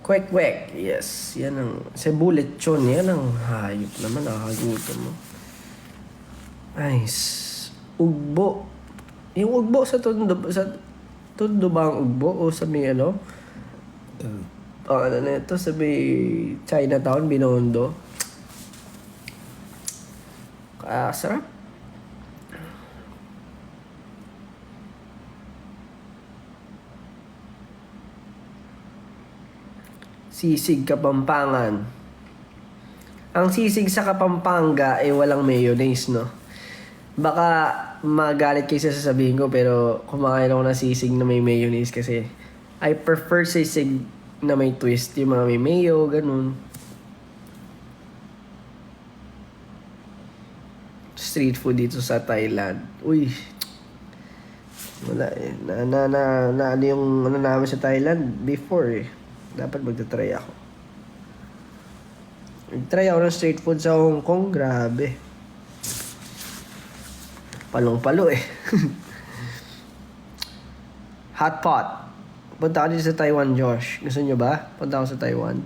Kwek-kwek. Yes. Yan ang... Sa bullet chon. Yan ang hayop naman. Nakakagutom mo. Nice. Ugbo. Yung ugbo sa Tondo... Sa Tondo ba ang ugbo? O sa may ano? Ano na ito? Sa may Chinatown, Binondo. Sarap. Sisig Kapampangan. Ang sisig sa Kapampangan ay walang mayonnaise, no? Baka magalit kayo sa sasabihin ko, pero kumakain ako ng sisig na may mayonnaise kasi I prefer sisig na may twist, yung mga may mayo, ganun. Street food dito sa Thailand. Uy. Wala eh. Ano yung ano namin sa Thailand before eh. Dapat magta-try ako. Nag-try ako ng street food sa Hong Kong. Grabe. Palong-palo eh. Hot pot. Punta ako dito sa Taiwan, Josh. Gusto nyo ba? Punta ako sa Taiwan.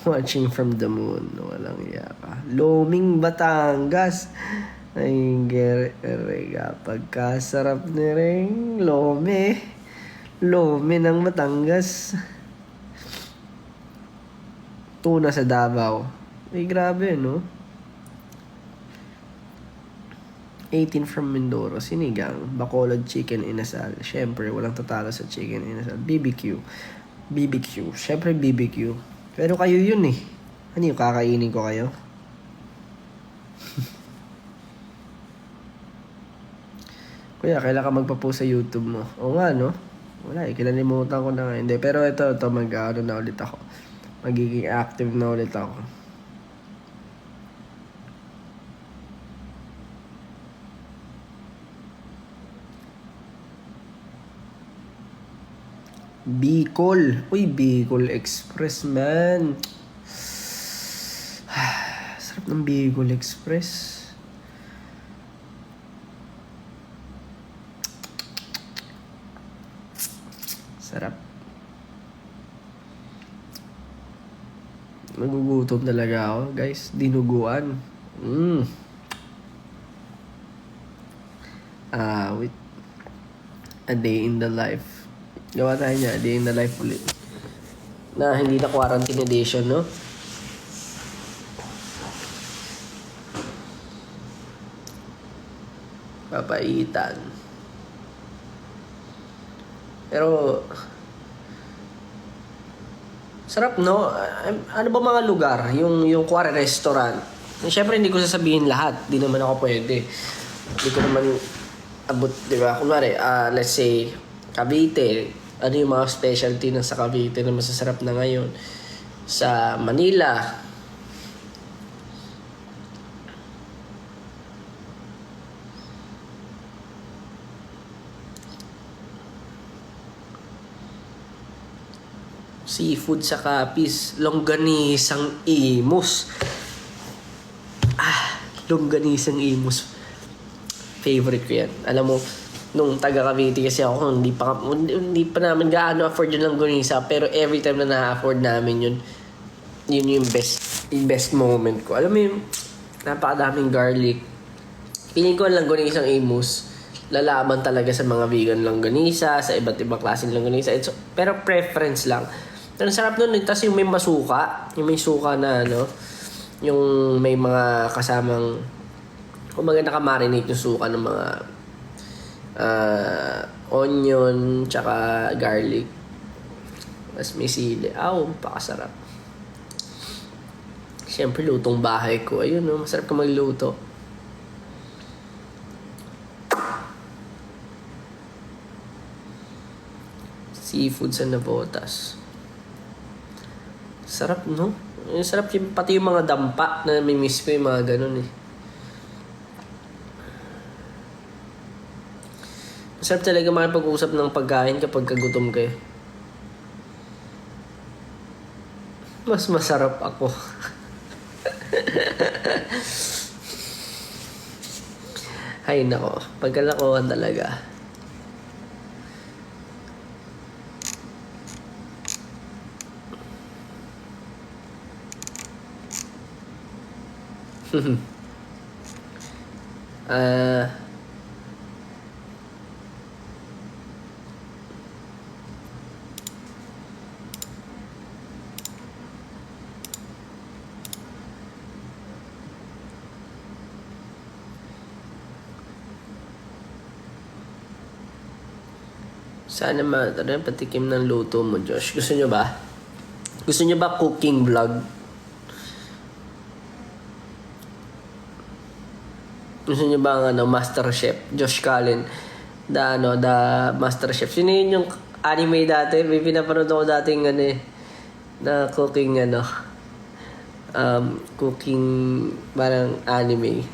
Watching from the moon. Walang iya ka. Loming Batangas. Ay, gerega. Pagkasarap ni ring lome. Lome ng Batangas. Tuna sa Davao. Ay, grabe, no? 18 from Mindoro. Sinigang. Bacolod chicken inasal. Siyempre, walang tatalo sa chicken inasal. BBQ. BBQ. Siyempre, BBQ. Pero kayo yun eh. Ano yung kakainin ko kayo? Kuya, kailan ka magpa-post sa YouTube mo? Oo nga, no? Wala eh. Kinalimutan ko na nga. Hindi. Pero ito mag-ano na ulit ako. Magiging active na ulit ako. Bicol. Uy, Bicol Express, man. Sarap ng Bicol Express. Sarap. Nagugutom talaga ako, guys. Dinuguan. Wait. A day in the life. Gawa tayo niya, a day in the life ulit. Na hindi na quarantine edition, no? Papaitan. Pero sarap, no? Ano ba mga lugar? Yung kuwari restaurant. Siyempre, hindi ko sasabihin lahat. Di naman ako pwede. Hindi ko naman abot, di ba? Kunwari, let's say, Cavite. Ano yung mga specialty na sa Cavite na masasarap na ngayon? Sa Manila. Seafood sa Capiz. Longganisang Imus. Longganisang Imus. Favorite ko yan. Alam mo, nung taga Cavite kasi ako, hindi pa namin gaano afford yung longganisa, pero every time na na-afford namin yun yung best moment ko. Alam mo yung napakadaming garlic. Piling ko ang longganisang Imus, lalaban talaga sa mga vegan longganisa, sa iba't ibang klaseng longganisa. Pero preference lang. Ang sarap nun, tas yung may masuka, yung may suka na ano, yung may mga kasamang, kumaga nakamarinate yung suka ng mga onion, tsaka garlic. Mas may sili. Pakasarap. Siyempre, lutong bahay ko. Ayun, no? Masarap ka magluto. Seafood sa Navotas. Sarap, no? Sarap pati yung mga dampa na may miss ko yung mga ganun eh. Masarap talaga makipag-usap ng pagkain kapag kagutom kayo. Mas masarap ako. Ay nako, pagkalakuhan talaga. Ah, sana patikim ng luto mo, Josh. Gusto nyo ba? Gusto nyo ba cooking vlog? Gusto nyo ba ang Master Chef? Josh Cullen. The Master Chef. Sino yun yung anime dati? May pinapanood ako dating na cooking cooking parang anime.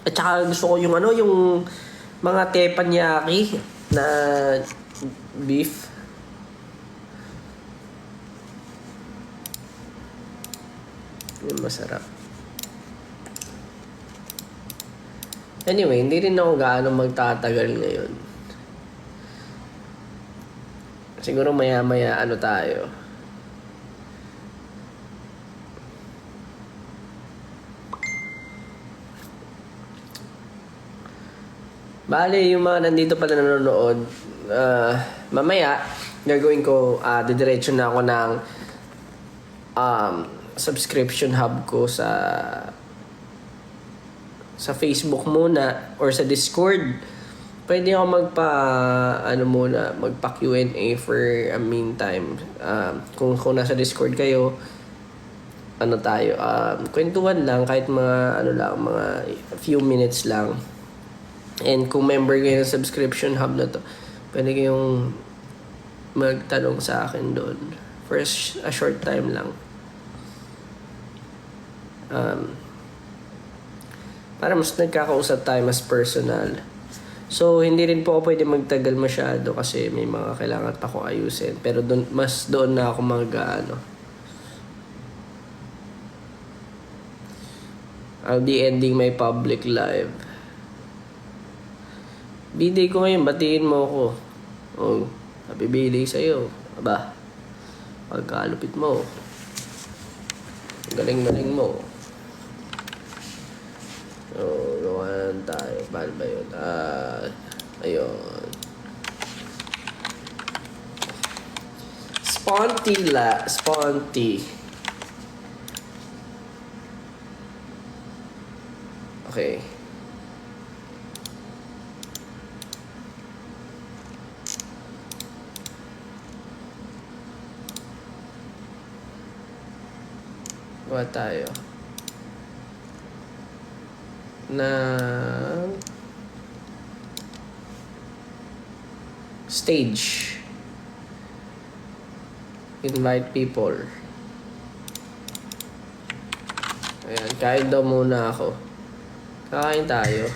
At saka gusto ko yung yung mga teppanyaki na beef. Yung masarap. Anyway, hindi rin ako gaano magtatagal ngayon. Siguro maya-maya tayo. Bale, yung mga nandito pala nanonood, mamaya, gagawin ko, didiretso na ako ng subscription hub ko sa Facebook muna or sa Discord. Pwede ako magpa Q&A for a meantime. Kung nasa Discord kayo, tayo, kwentuhan lang, kahit mga mga few minutes lang. And kung member kayo ng subscription hub na to, pwede kayong magtanong sa akin doon for a short time lang. Para mas nagkakausap tayo, mas personal. So, hindi rin po ako pwede magtagal masyado kasi may mga kailangan pa akong ayusin. Pero doon na ako I'll be ending my public live. B-day ko ngayon, batiin mo ako. Oh, happy B-day sa'yo. Aba, pagkalupit mo. Galing-galing mo. Oh, nawalan tayo. Paano ba yun? Ayun. Sponty. Okay. Gawa tayo na stage. Invite people. Ayan, kain daw muna ako. Kakain tayo.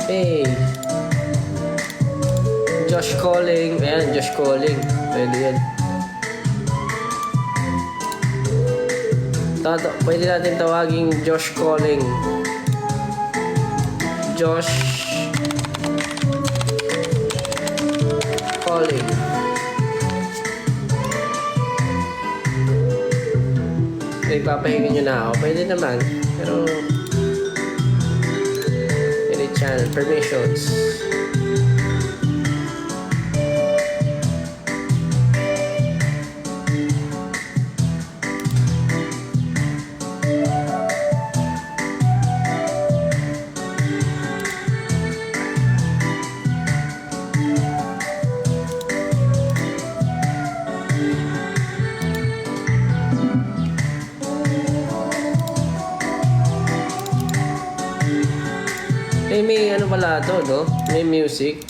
Hey. Josh calling. Ayan, Josh calling. Pwede yan. Pwede natin tawaging Josh calling. Josh calling. Ipapahingin nyo na ako. Pwede naman. Pero edit channel. Permissions. May pala to, no? May music.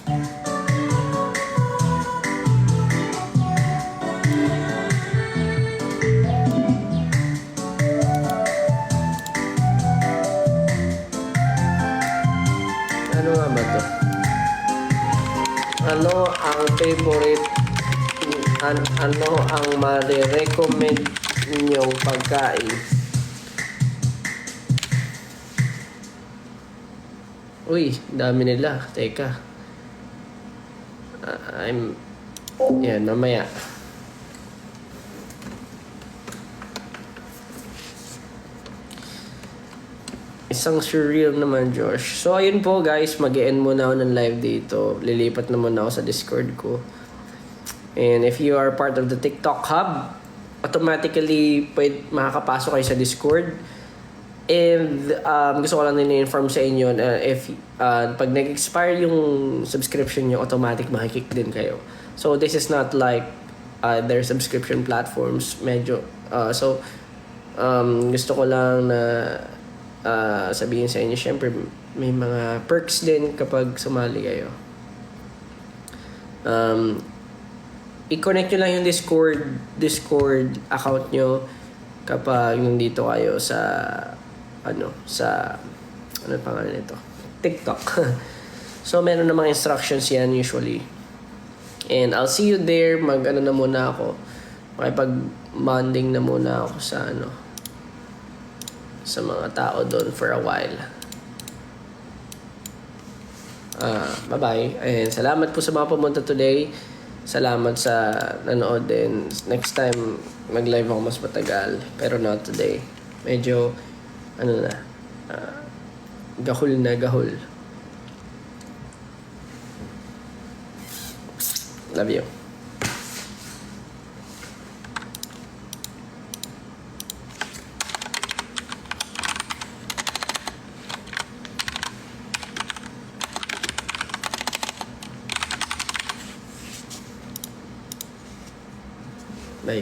Ano nga ba to? Ano ang favorite, ano ang marirecommend ninyong pagkain? Uy, dami nila. Teka. Yan, mamaya. Isang surreal naman, Josh. So, ayun po guys, mag-end muna ako ng live dito. Lilipat naman ako sa Discord ko. And if you are part of the TikTok Hub, automatically makakapasok kayo sa Discord. And gusto ko lang din i-inform sa inyo na if pag nag-expire yung subscription nyo, automatic makikick din kayo. So, this is not like their subscription platforms. Medyo, gusto ko lang na sabihin sa inyo, syempre may mga perks din kapag sumali kayo. I-connect nyo lang yung Discord account nyo kapag nandito kayo sa ano pangalan nito? TikTok. So meron namang instructions yan usually. And I'll see you there. Na muna ako. Makipag-bonding na muna ako sa mga tao doon for a while. Bye-bye. And salamat po sa mga pumunta today. Salamat sa nanood din. Next time, mag-live ako mas matagal. Pero not today. Medyo, gahul na gahul. Love you. Bye.